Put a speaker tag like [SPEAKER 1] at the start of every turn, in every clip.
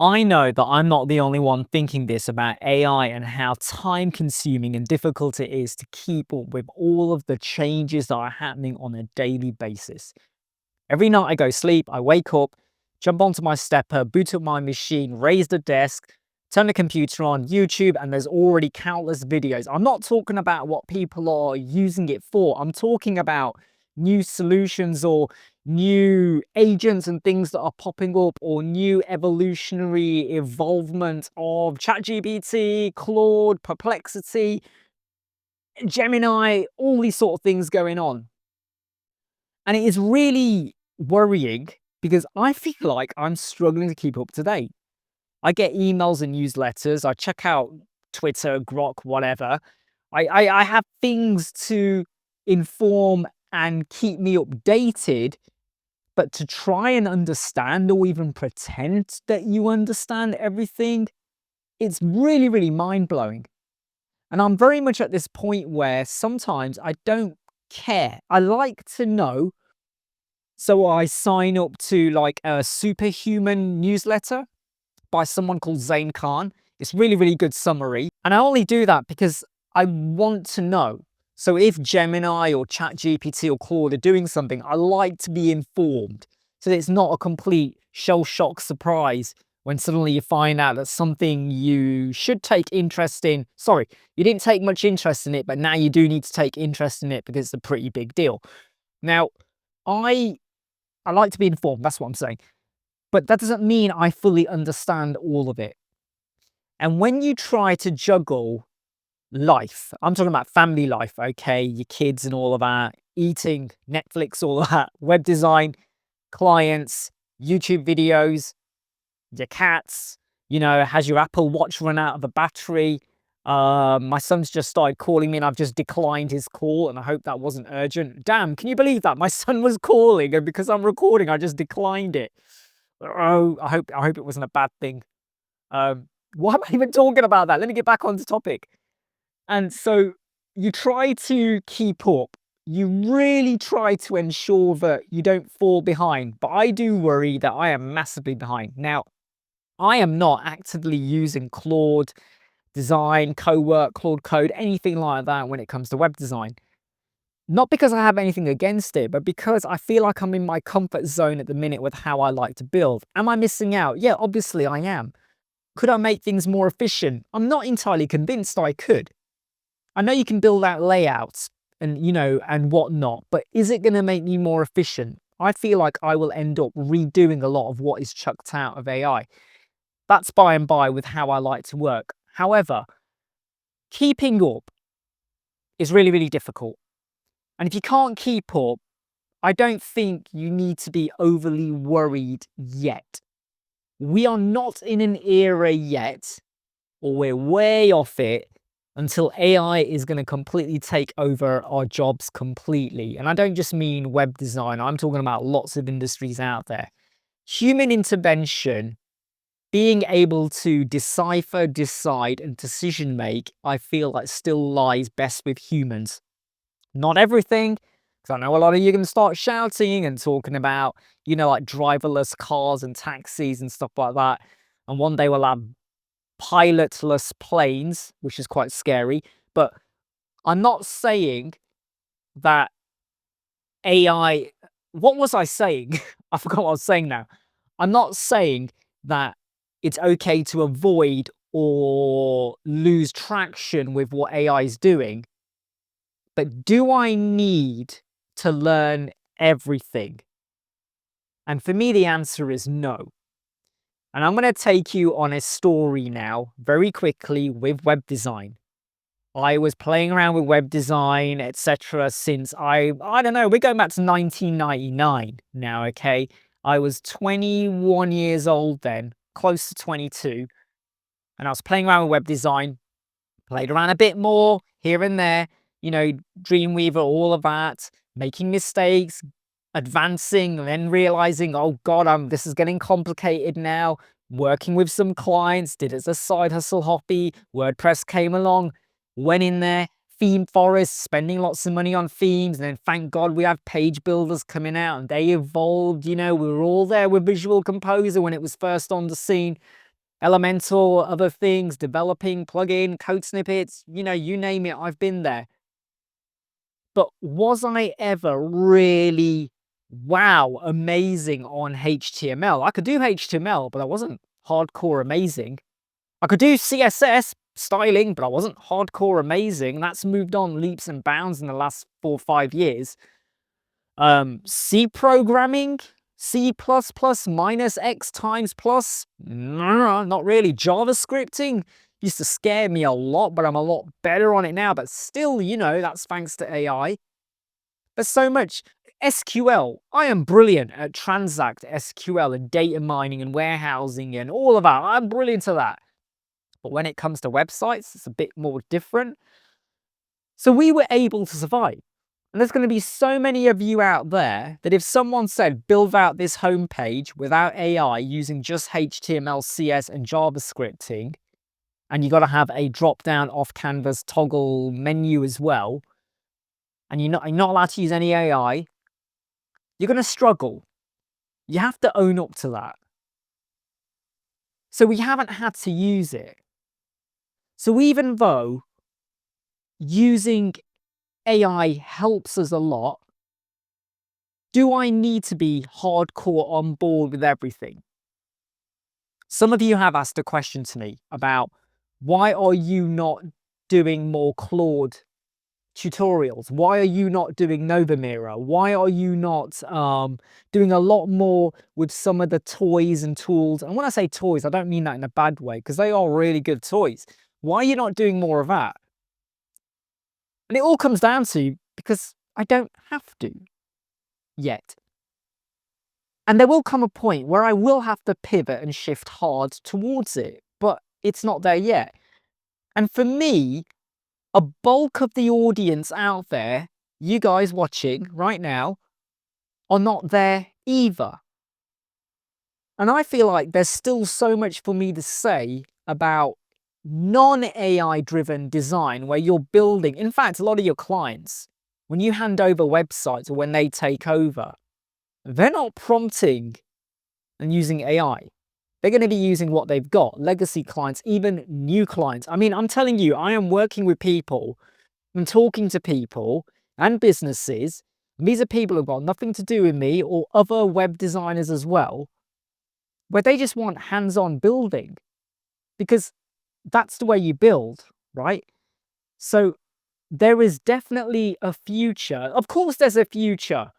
[SPEAKER 1] I know that I'm not the only one thinking this about AI and how time consuming and difficult it is to keep up with all of the changes that are happening on a daily basis. Every night I go sleep, I wake up, jump onto my stepper, boot up my machine, raise the desk, turn the computer on, YouTube, and there's already countless videos. I'm not talking about what people are using it for. I'm talking about new solutions or new agents and things that are popping up, or new evolutionary evolvement of ChatGPT, Claude, Perplexity, Gemini, all these sort of things going on. And it is really worrying because I feel like I'm struggling to keep up to date. I get emails and newsletters. I check out Twitter, Grok, whatever. I have things to inform and keep me updated, but to try and understand or even pretend that you understand everything, it's really, really mind blowing. And I'm very much at this point where sometimes I don't care. I like to know. So I sign up to like a superhuman newsletter by someone called Zain Khan. It's really, really good summary. And I only do that because I want to know. So if Gemini or ChatGPT or Claude are doing something, I like to be informed so that it's not a complete shell shock surprise when suddenly you find out that something you should take interest in. Sorry, you didn't take much interest in it, but now you do need to take interest in it because it's a pretty big deal. Now, I I like to be informed, that's what I'm saying. But that doesn't mean I fully understand all of it. And when you try to juggle life, I'm talking about family life, okay, your kids and all of that, eating, Netflix, all of that, web design, clients, YouTube videos, your cats, has your Apple Watch run out of a battery? My son's just started calling me and I've just declined his call, and I hope that wasn't urgent. Damn, can you believe that? My son was calling and because I'm recording, I just declined it. Oh, I hope it wasn't a bad thing. Why am I even talking about that? Let me get back on the topic. And so you try to keep up. You really try to ensure that you don't fall behind. But I do worry that I am massively behind. Now, I am not actively using Claude Design, Cowork, Claude Code, anything like that when it comes to web design. Not because I have anything against it, but because I feel like I'm in my comfort zone at the minute with how I like to build. Am I missing out? Yeah, obviously I am. Could I make things more efficient? I'm not entirely convinced I could. I know you can build out layouts and whatnot, but is it going to make me more efficient? I feel like I will end up redoing a lot of what is chucked out of AI. That's by and by with how I like to work. However, keeping up is really, really difficult. And if you can't keep up, I don't think you need to be overly worried yet. We are not in an era yet, or we're way off it, until AI is going to completely take over our jobs completely. And I don't just mean web design, I'm talking about lots of industries out there. Human intervention, being able to decipher, decide, and decision make, I feel like still lies best with humans. Not everything, because I know a lot of you are going to start shouting and talking about, like driverless cars and taxis and stuff like that. And one day we'll have pilotless planes, which is quite scary. But I'm not saying that AI, what was I saying? I forgot what I was saying now. I'm not saying that it's okay to avoid or lose traction with what AI is doing. But do I need to learn everything? And for me, the answer is no. And I'm going to take you on a story now, very quickly, with web design. I was playing around with web design, etc. since I don't know, we're going back to 1999 now, okay? I was 21 years old then, close to 22. And I was playing around with web design, played around a bit more here and there, Dreamweaver, all of that, making mistakes, advancing, and then realizing, oh God, this is getting complicated now. Working with some clients, did it as a side hustle hobby. WordPress came along, went in there, theme forest, spending lots of money on themes, and then thank God we have page builders coming out and they evolved. We were all there with Visual Composer when it was first on the scene. Elementor, other things, developing, plugin, code snippets, you name it, I've been there. But was I ever really, wow, amazing on HTML? I could do HTML, but I wasn't hardcore amazing. I could do CSS styling, but I wasn't hardcore amazing. That's moved on leaps and bounds in the last 4 or 5 years. C programming, C++ minus X times plus, no, not really. JavaScripting used to scare me a lot, but I'm a lot better on it now. But still, that's thanks to AI. There's so much. SQL, I am brilliant at transact SQL and data mining and warehousing and all of that. I'm brilliant at that. But when it comes to websites, it's a bit more different. So we were able to survive. And there's going to be so many of you out there that if someone said, build out this homepage without AI using just HTML, CS, and JavaScripting, and you got to have a drop-down off-canvas toggle menu as well, and you're not allowed to use any AI, you're going to struggle. You have to own up to that. So we haven't had to use it. So even though using AI helps us a lot, do I need to be hardcore on board with everything? Some of you have asked a question to me about why are you not doing more Claude tutorials? Why are you not doing Nova Mirror? Why are you not doing a lot more with some of the toys and tools? And when I say toys, I don't mean that in a bad way, because they are really good toys. Why are you not doing more of that? And it all comes down to because I don't have to yet. And there will come a point where I will have to pivot and shift hard towards it, but it's not there yet. And for me, a bulk of the audience out there, you guys watching right now, are not there either. And I feel like there's still so much for me to say about non-AI driven design where you're building. In fact, a lot of your clients, when you hand over websites or when they take over, they're not prompting and using AI. They're going to be using what they've got. Legacy clients, even new clients. I mean, I'm telling you, I am working with people and talking to people and businesses. And these are people who've got nothing to do with me or other web designers as well, where they just want hands-on building because that's the way you build, right? So there is definitely a future. Of course, there's a future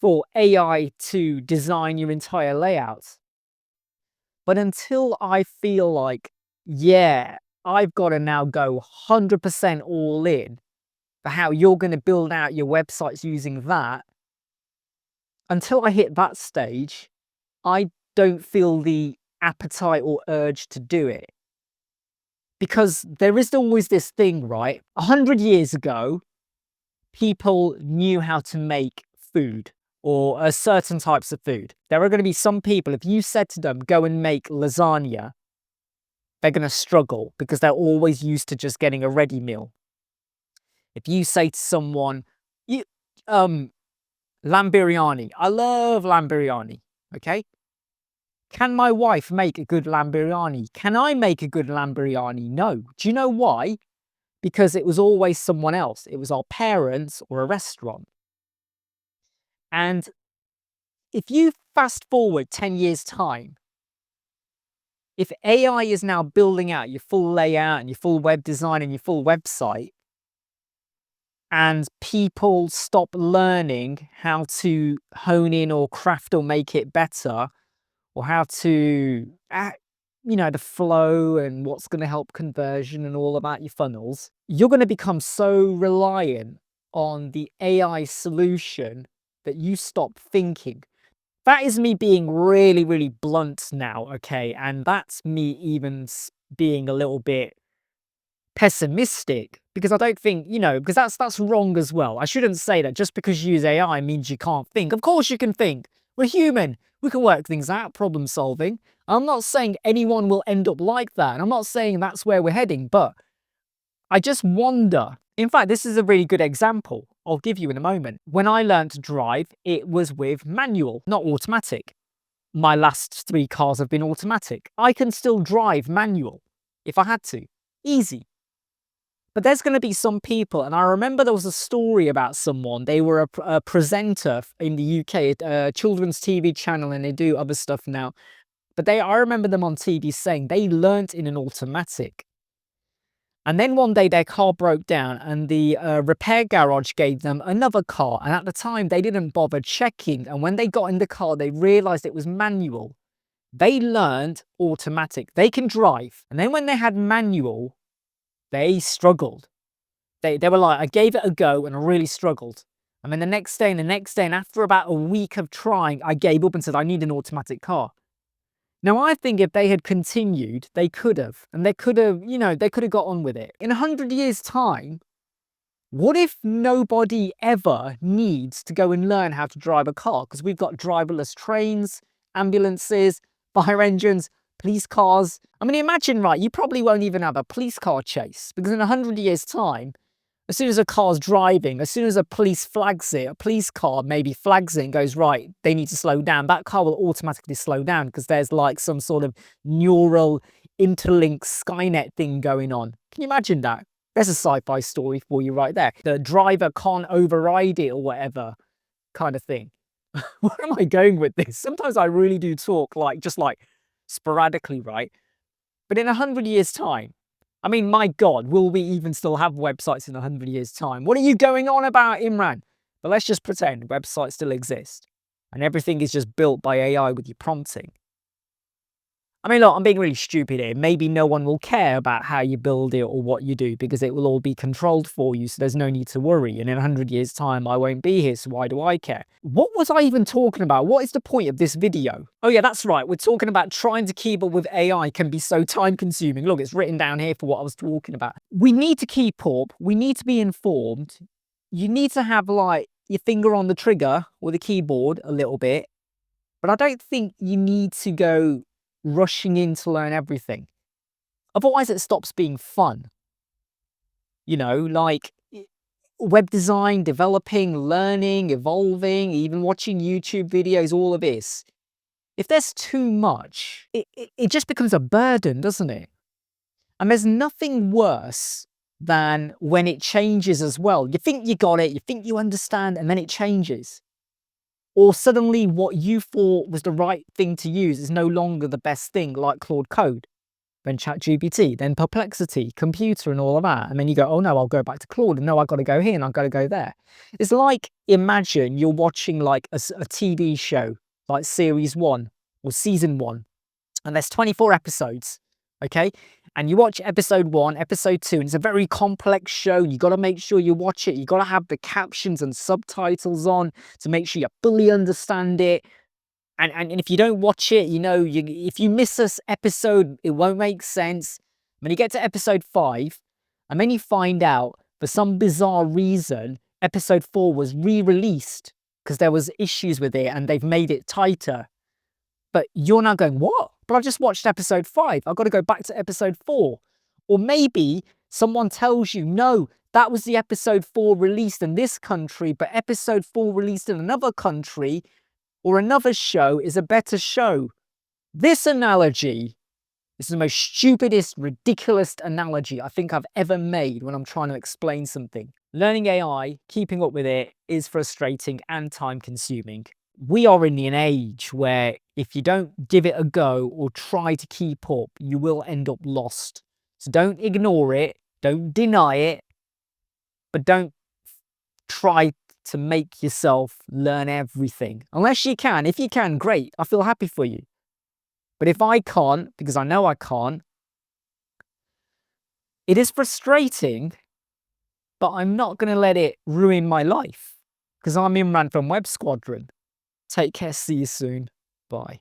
[SPEAKER 1] for AI to design your entire layouts. But until I feel like, yeah, I've got to now go 100% all in for how you're going to build out your websites using that, until I hit that stage, I don't feel the appetite or urge to do it. Because there is always this thing, right? 100 years ago, people knew how to make food or certain types of food. There are going to be some people, if you said to them, go and make lasagna, they're going to struggle because they're always used to just getting a ready meal. If you say to someone, lamb biryani, I love lamb biryani, okay? Can my wife make a good lamb biryani? Can I make a good lamb biryani? No. Do you know why? Because it was always someone else. It was our parents or a restaurant. And if you fast forward 10 years' time, if AI is now building out your full layout and your full web design and your full website, and people stop learning how to hone in or craft or make it better, or how to, the flow and what's going to help conversion and all about your funnels, you're going to become so reliant on the AI solution that you stop thinking. That is me being really, really blunt now, okay? And that's me even being a little bit pessimistic because I don't think, because that's wrong as well. I shouldn't say that just because you use AI means you can't think. Of course you can think. We're human. We can work things out, problem solving. I'm not saying anyone will end up like that. And I'm not saying that's where we're heading, but I just wonder. In fact, this is a really good example I'll give you in a moment. When I learned to drive, it was with manual, not automatic. my last 3 cars have been automatic. I can still drive manual if I had to. Easy. But there's going to be some people, and I remember there was a story about someone, they were a presenter in the UK, a children's TV channel, and they do other stuff now. But I remember them on TV saying they learnt in an automatic. And then one day their car broke down and the repair garage gave them another car. And at the time they didn't bother checking. And when they got in the car, they realized it was manual. They learned automatic. They can drive. And then when they had manual, they struggled. They were like, I gave it a go and I really struggled. And then the next day and the next day, and after about a week of trying, I gave up and said, I need an automatic car. Now, I think if they had continued, they could have. And they could have, you know, they could have got on with it. In 100 years' time, what if nobody ever needs to go and learn how to drive a car? Because we've got driverless trains, ambulances, fire engines, police cars. I mean, imagine, right, you probably won't even have a police car chase. Because in 100 years' time, as soon as a car's driving, as soon as a police flags it, a police car maybe flags it and goes, right, they need to slow down, that car will automatically slow down because there's like some sort of neural interlinked Skynet thing going on. Can you imagine that? There's a sci-fi story for you right there. The driver can't override it or whatever kind of thing. Where am I going with this? Sometimes I really do talk just like sporadically, right? But in 100 years' time, I mean, my God, will we even still have websites in 100 years' time? What are you going on about, Imran? But let's just pretend websites still exist and everything is just built by AI with your prompting. I mean, look, I'm being really stupid here. Maybe no one will care about how you build it or what you do because it will all be controlled for you, so there's no need to worry. And in 100 years' time, I won't be here, so why do I care? What was I even talking about? What is the point of this video? Oh yeah, that's right. We're talking about trying to keep up with AI can be so time-consuming. Look, it's written down here for what I was talking about. We need to keep up. We need to be informed. You need to have, like, your finger on the trigger or the keyboard a little bit. But I don't think you need to go rushing in to learn everything. Otherwise, it stops being fun. You know, like web design, developing, learning, evolving, even watching YouTube videos, all of this. If there's too much, it just becomes a burden, doesn't it? And there's nothing worse than when it changes as well. You think you got it, you think you understand, and then it changes. Or suddenly what you thought was the right thing to use is no longer the best thing, like Claude Code, then ChatGPT, then Perplexity, computer and all of that. And then you go, oh no, I'll go back to Claude. And no, I've got to go here and I've got to go there. It's like, imagine you're watching like a TV show, like series 1 or season 1, and there's 24 episodes, okay? And you watch episode 1, episode 2, and it's a very complex show. You got to make sure you watch it. You got to have the captions and subtitles on to make sure you fully understand it. And if you don't watch it, you know, if you miss this episode, it won't make sense. When you get to episode 5, and then you find out, for some bizarre reason, episode 4 was re-released because there was issues with it and they've made it tighter. But you're now going, what? But I just watched episode 5. I've got to go back to episode 4. Or maybe someone tells you, no, that was the episode 4 released in this country, but episode 4 released in another country or another show is a better show. This analogy is the most stupidest, ridiculous analogy I think I've ever made when I'm trying to explain something. Learning AI, keeping up with it, is frustrating and time-consuming. We are in an age where if you don't give it a go or try to keep up, you will end up lost. So don't ignore it, don't deny it, but don't try to make yourself learn everything. Unless you can. If you can, great. I feel happy for you. But if I can't, because I know I can't, it is frustrating, but I'm not going to let it ruin my life. Because I'm Imran from Web Squadron. Take care. See you soon. Bye.